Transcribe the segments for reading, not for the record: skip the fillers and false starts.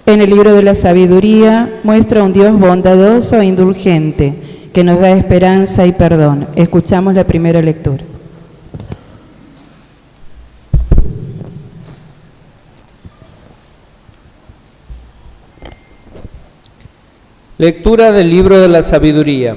En el libro de la sabiduría muestra un Dios bondadoso e indulgente que nos da esperanza y perdón. Escuchamos la primera lectura. Lectura del libro de la sabiduría.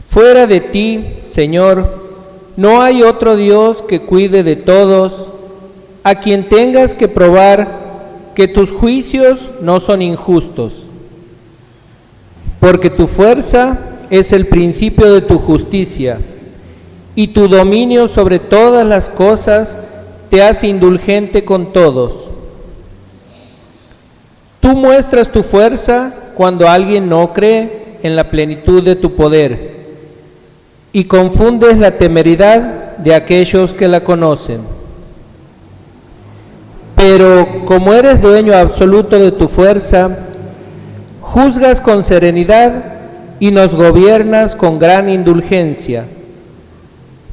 Fuera de ti, Señor, no hay otro Dios que cuide de todos, a quien tengas que probar que tus juicios no son injustos, porque tu fuerza es el principio de tu justicia, y tu dominio sobre todas las cosas te hace indulgente con todos. Tú muestras tu fuerza cuando alguien no cree en la plenitud de tu poder, y confundes la temeridad de aquellos que la conocen. Pero como eres dueño absoluto de tu fuerza, juzgas con serenidad y nos gobiernas con gran indulgencia,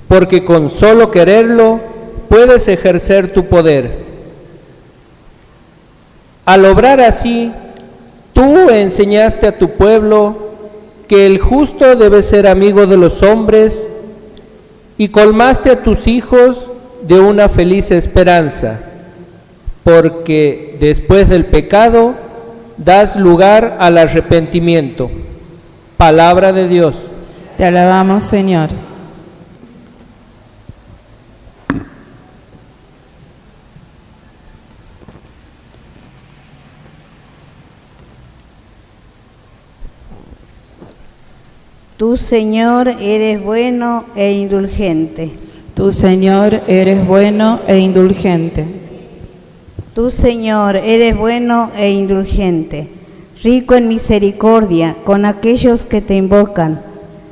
porque con solo quererlo puedes ejercer tu poder. Al obrar así, tú enseñaste a tu pueblo que el justo debe ser amigo de los hombres y colmaste a tus hijos de una feliz esperanza, porque después del pecado das lugar al arrepentimiento. Palabra de Dios. Te alabamos, Señor. Tú, Señor, eres bueno e indulgente. Tú, Señor, eres bueno e indulgente. Tú, Señor, eres bueno e indulgente, rico en misericordia con aquellos que te invocan.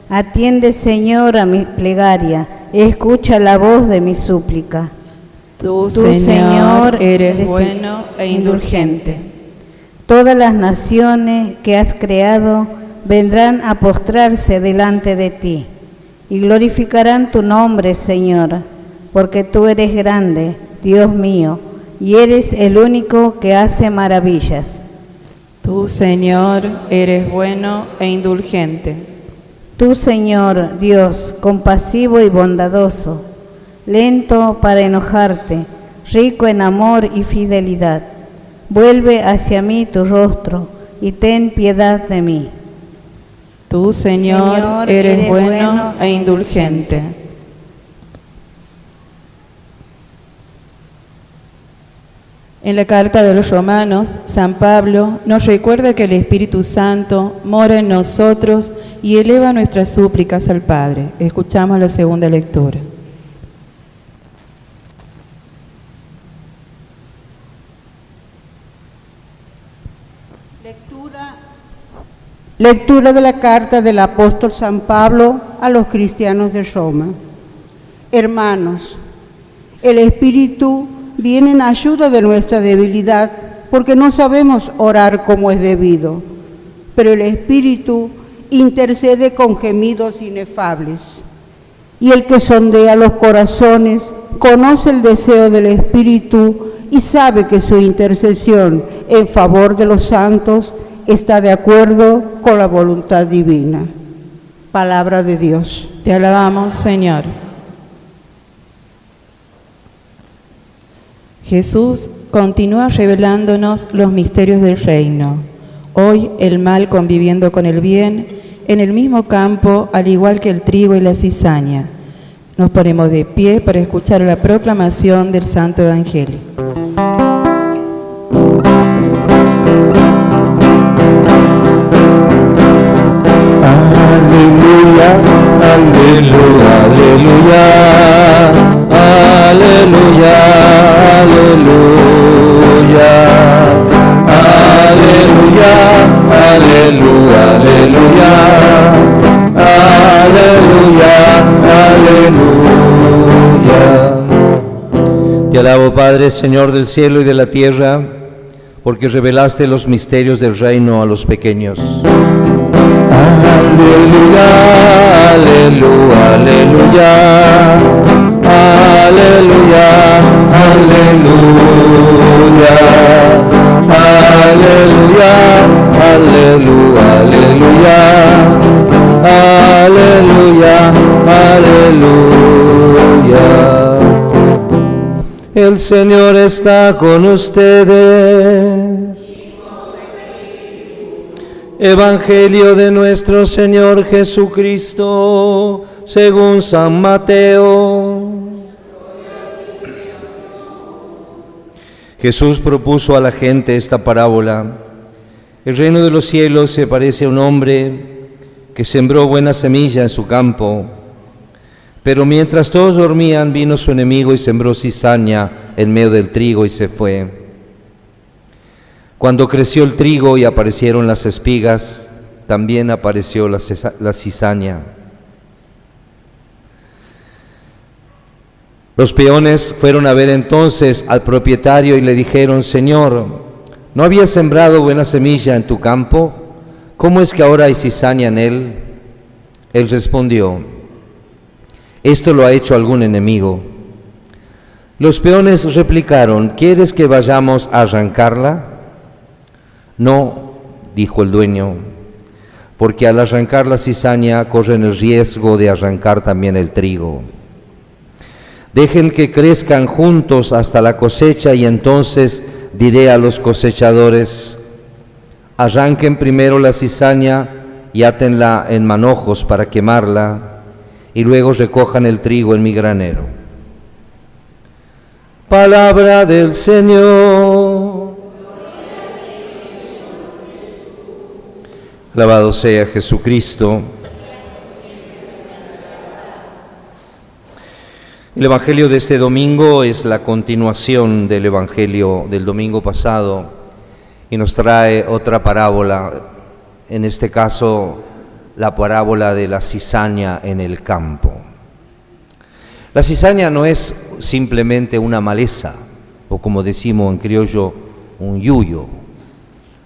Atiende, Señor, a mi plegaria, escucha la voz de mi súplica. Tú, Señor, eres bueno e indulgente. Todas las naciones que has creado vendrán a postrarse delante de ti y glorificarán tu nombre, Señor, porque tú eres grande, Dios mío, y eres el único que hace maravillas. Tú, Señor, eres bueno e indulgente. Tú, Señor, Dios, compasivo y bondadoso, lento para enojarte, rico en amor y fidelidad. Vuelve hacia mí tu rostro y ten piedad de mí. Tú, Señor, eres bueno e indulgente. En la carta de los Romanos, San Pablo nos recuerda que el Espíritu Santo mora en nosotros y eleva nuestras súplicas al Padre. Escuchamos la segunda lectura. Lectura de la carta del apóstol San Pablo a los cristianos de Roma. Hermanos, el Espíritu viene en ayuda de nuestra debilidad, porque no sabemos orar como es debido, pero el Espíritu intercede con gemidos inefables. Y el que sondea los corazones conoce el deseo del Espíritu y sabe que su intercesión en favor de los santos está de acuerdo con la voluntad divina. Palabra de Dios. Te alabamos, Señor. Jesús continúa revelándonos los misterios del reino. Hoy el mal conviviendo con el bien, en el mismo campo, al igual que el trigo y la cizaña. Nos ponemos de pie para escuchar la proclamación del Santo Evangelio. Aleluya, aleluya, aleluya, aleluya, aleluya, aleluya, aleluya, aleluya, aleluya. Te alabo, Padre, Señor del cielo y de la tierra, porque revelaste los misterios del reino a los pequeños. Aleluya, aleluya, aleluya, aleluya, aleluya, aleluya, aleluya, aleluya. El Señor está con ustedes. Evangelio de nuestro Señor Jesucristo, según San Mateo. Jesús propuso a la gente esta parábola. El reino de los cielos se parece a un hombre que sembró buena semilla en su campo, pero mientras todos dormían vino su enemigo y sembró cizaña en medio del trigo y se fue. Cuando creció el trigo y aparecieron las espigas, también apareció la cizaña. Los peones fueron a ver entonces al propietario y le dijeron: Señor, ¿no habías sembrado buena semilla en tu campo? ¿Cómo es que ahora hay cizaña en él? Él respondió: esto lo ha hecho algún enemigo. Los peones replicaron: ¿quieres que vayamos a arrancarla? No, dijo el dueño, porque al arrancar la cizaña corren el riesgo de arrancar también el trigo. Dejen que crezcan juntos hasta la cosecha y entonces diré a los cosechadores: arranquen primero la cizaña y átenla en manojos para quemarla, y luego recojan el trigo en mi granero. Palabra del Señor. Alabado sea Jesucristo. El Evangelio de este domingo es la continuación del Evangelio del domingo pasado y nos trae otra parábola, en este caso la parábola de la cizaña en el campo. La cizaña no es simplemente una maleza, o como decimos en criollo, un yuyo.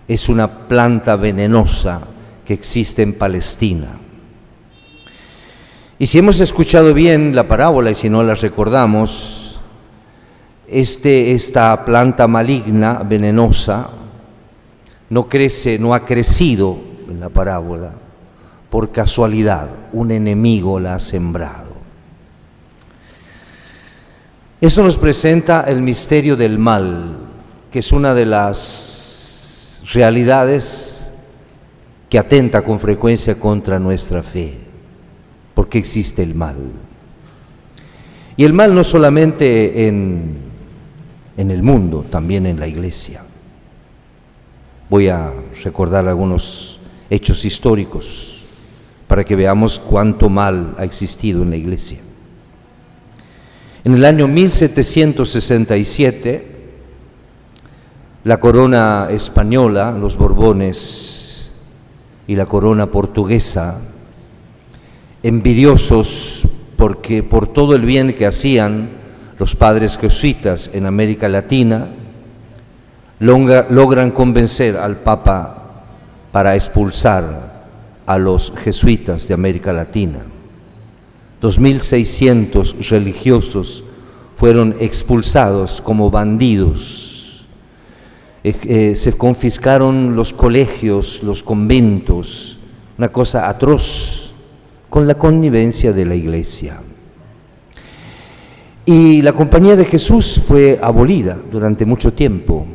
Es una planta venenosa que existe en Palestina. Y si hemos escuchado bien la parábola y si no la recordamos, esta planta maligna, venenosa, no ha crecido en la parábola por casualidad, un enemigo la ha sembrado. Esto nos presenta el misterio del mal, que es una de las realidades que atenta con frecuencia contra nuestra fe. Porque existe el mal. Y el mal no solamente en el mundo, también en la iglesia. Voy a recordar algunos hechos históricos para que veamos cuánto mal ha existido en la iglesia. En el año 1767, la corona española, los Borbones y la corona portuguesa, envidiosos porque por todo el bien que hacían los padres jesuitas en América Latina, logran convencer al Papa para expulsar a los jesuitas de América Latina. 2.600 religiosos fueron expulsados como bandidos. Se confiscaron los colegios, los conventos, una cosa atroz, con la connivencia de la iglesia. Y la Compañía de Jesús fue abolida durante mucho tiempo.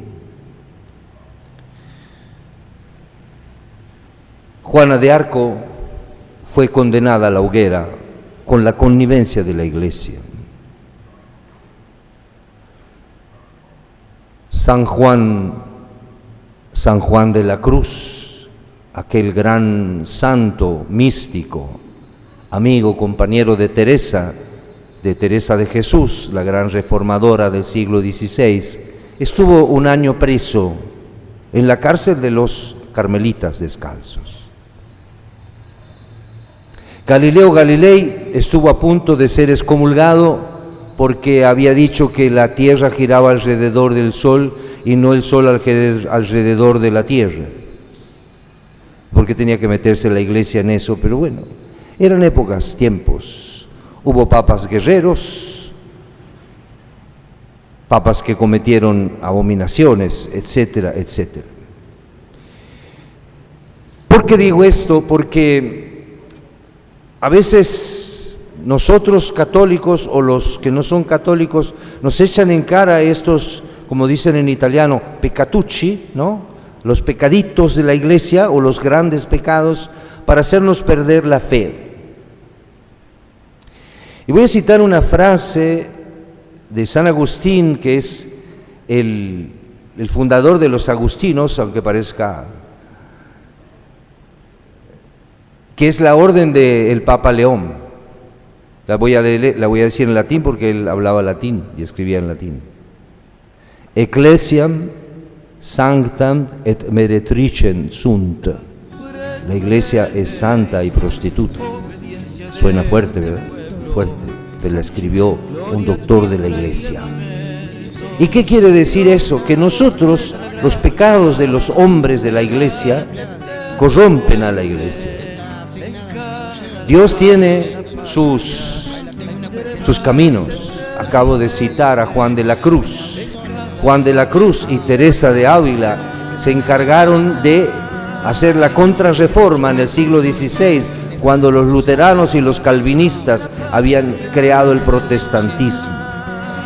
Juana de Arco fue condenada a la hoguera con la connivencia de la iglesia. San Juan de la Cruz, aquel gran santo místico, amigo, compañero de Teresa de Jesús, la gran reformadora del siglo XVI, estuvo un año preso en la cárcel de los carmelitas descalzos. Galileo Galilei estuvo a punto de ser excomulgado porque había dicho que la tierra giraba alrededor del sol y no el sol alrededor de la tierra, porque tenía que meterse la iglesia en eso, pero bueno, eran épocas, tiempos. Hubo papas guerreros, papas que cometieron abominaciones, etcétera, etcétera. ¿Por qué digo esto? Porque a veces nosotros católicos o los que no son católicos nos echan en cara estos, como dicen en italiano, peccatucci, ¿no? Los pecaditos de la iglesia o los grandes pecados para hacernos perder la fe. Y voy a citar una frase de San Agustín, que es el fundador de los agustinos, aunque parezca, que es la orden del Papa León. La voy a decir en latín porque él hablaba latín y escribía en latín. Ecclesiam sanctam et meretricem sunt. La iglesia es santa y prostituta. Suena fuerte, ¿verdad? Fuerte, pero la escribió un doctor de la iglesia. ¿Y qué quiere decir eso? Que nosotros, los pecados de los hombres de la iglesia, corrompen a la iglesia. Dios tiene sus caminos. Acabo de citar a Juan de la Cruz. Juan de la Cruz y Teresa de Ávila se encargaron de hacer la contrarreforma en el siglo XVI, cuando los luteranos y los calvinistas habían creado el protestantismo.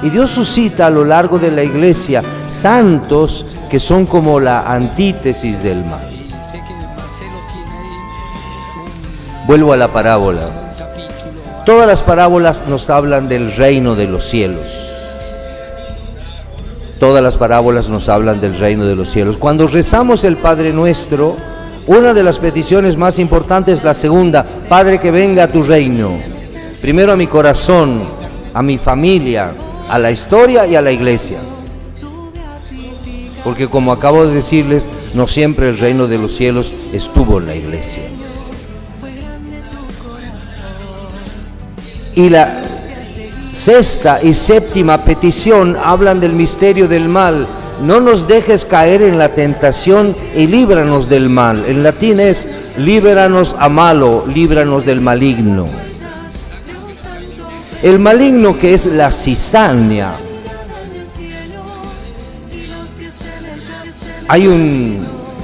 Y Dios suscita a lo largo de la iglesia santos que son como la antítesis del mal. Vuelvo a la parábola. Todas las parábolas nos hablan del reino de los cielos. Todas las parábolas nos hablan del reino de los cielos. Cuando rezamos el Padre Nuestro, una de las peticiones más importantes es la segunda: Padre, que venga a tu reino. Primero a mi corazón, a mi familia, a la historia y a la iglesia. Porque como acabo de decirles, no siempre el reino de los cielos estuvo en la iglesia. Y la sexta y séptima petición hablan del misterio del mal. No nos dejes caer en la tentación y líbranos del mal. En latín es líbranos a malo, líbranos del maligno. El maligno, que es la cizaña.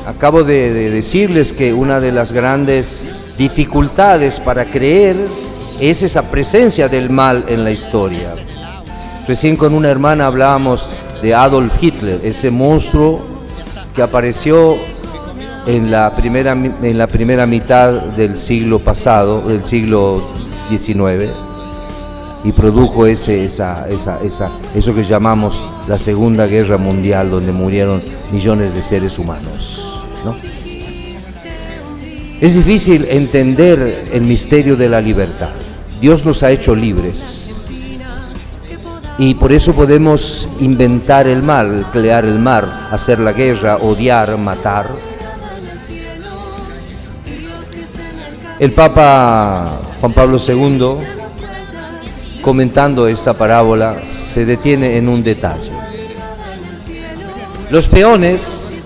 Acabo de decirles que una de las grandes dificultades para creer es esa presencia del mal en la historia. Recién con una hermana hablábamos de Adolf Hitler, ese monstruo que apareció en la primera mitad del siglo pasado, del siglo XIX, y produjo eso que llamamos la Segunda Guerra Mundial, donde murieron millones de seres humanos, ¿no? Es difícil entender el misterio de la libertad. Dios nos ha hecho libres y por eso podemos inventar el mal, crear el mal, hacer la guerra, odiar, matar. El Papa Juan Pablo II, comentando esta parábola, se detiene en un detalle. Los peones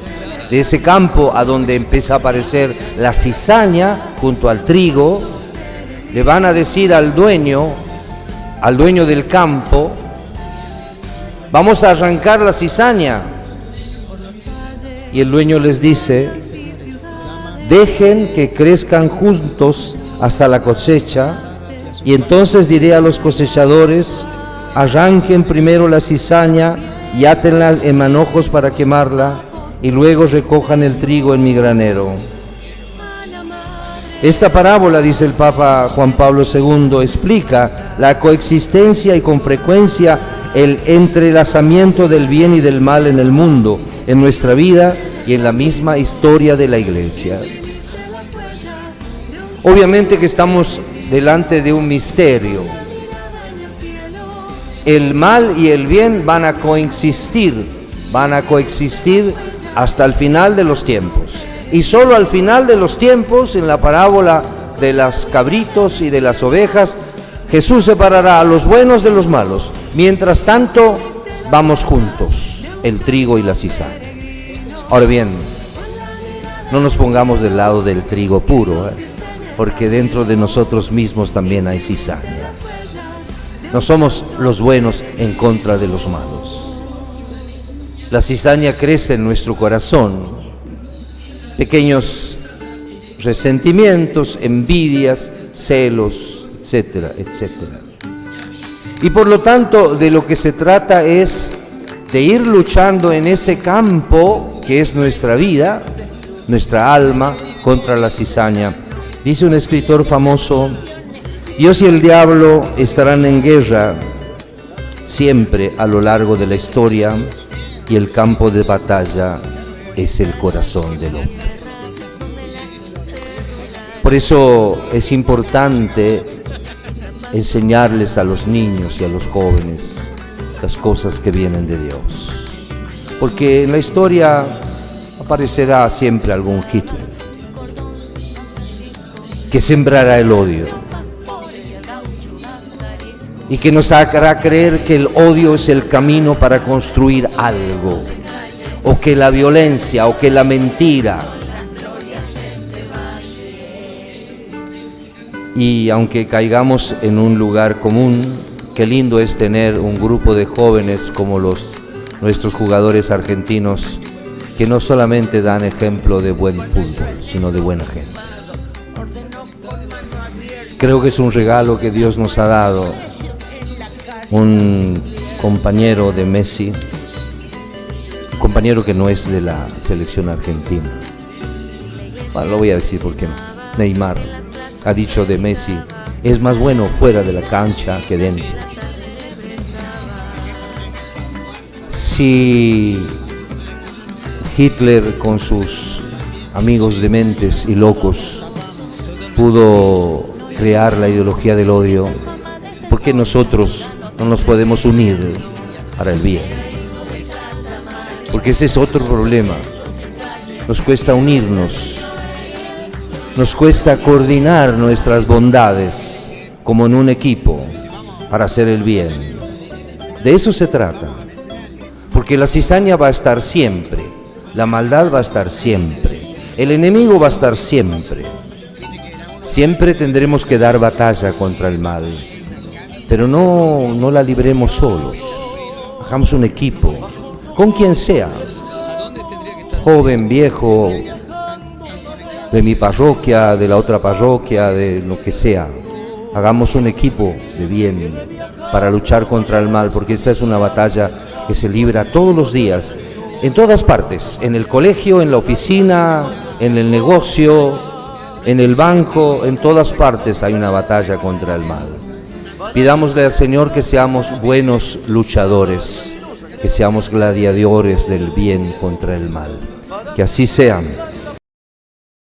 de ese campo a donde empieza a aparecer la cizaña junto al trigo, le van a decir al dueño del campo: vamos a arrancar la cizaña. Y el dueño les dice: dejen que crezcan juntos hasta la cosecha, y entonces diré a los cosechadores: arranquen primero la cizaña y átenla en manojos para quemarla, y luego recojan el trigo en mi granero. Esta parábola, dice el Papa Juan Pablo II, explica la coexistencia y con frecuencia el entrelazamiento del bien y del mal en el mundo, en nuestra vida y en la misma historia de la Iglesia. Obviamente que estamos delante de un misterio. El mal y el bien van a coexistir hasta el final de los tiempos. Y solo al final de los tiempos, en la parábola de los cabritos y de las ovejas, Jesús separará a los buenos de los malos. Mientras tanto, vamos juntos, el trigo y la cizaña. Ahora bien, no nos pongamos del lado del trigo puro, porque dentro de nosotros mismos también hay cizaña. No somos los buenos en contra de los malos. La cizaña crece en nuestro corazón. Pequeños resentimientos, envidias, celos, etcétera, etcétera. Y por lo tanto, de lo que se trata es de ir luchando en ese campo que es nuestra vida, nuestra alma, contra la cizaña. Dice un escritor famoso: Dios y el diablo estarán en guerra siempre a lo largo de la historia, y el campo de batalla es el corazón del hombre. Por eso es importante enseñarles a los niños y a los jóvenes las cosas que vienen de Dios, porque en la historia aparecerá siempre algún Hitler que sembrará el odio y que nos hará creer que el odio es el camino para construir algo, o que la violencia, o que la mentira. Y aunque caigamos en un lugar común, qué lindo es tener un grupo de jóvenes como nuestros jugadores argentinos, que no solamente dan ejemplo de buen fútbol, sino de buena gente. Creo que es un regalo que Dios nos ha dado, un compañero de Messi, un compañero que no es de la selección argentina. Bueno, lo voy a decir porque no. Neymar ha dicho de Messi: es más bueno fuera de la cancha que dentro. Si Hitler con sus amigos dementes y locos pudo crear la ideología del odio, ¿por qué nosotros no nos podemos unir para el bien? Porque ese es otro problema. Nos cuesta unirnos, nos cuesta coordinar nuestras bondades como en un equipo para hacer el bien. De eso se trata, porque la cizaña va a estar siempre, la maldad va a estar siempre, el enemigo va a estar siempre. Siempre tendremos que dar batalla contra el mal, pero no la libremos solos. Hagamos un equipo, con quien sea, joven, viejo, de mi parroquia, de la otra parroquia, de lo que sea. Hagamos un equipo de bien para luchar contra el mal, porque esta es una batalla que se libra todos los días, en todas partes, en el colegio, en la oficina, en el negocio, en el banco, en todas partes hay una batalla contra el mal. Pidámosle al Señor que seamos buenos luchadores, que seamos gladiadores del bien contra el mal. Que así sean.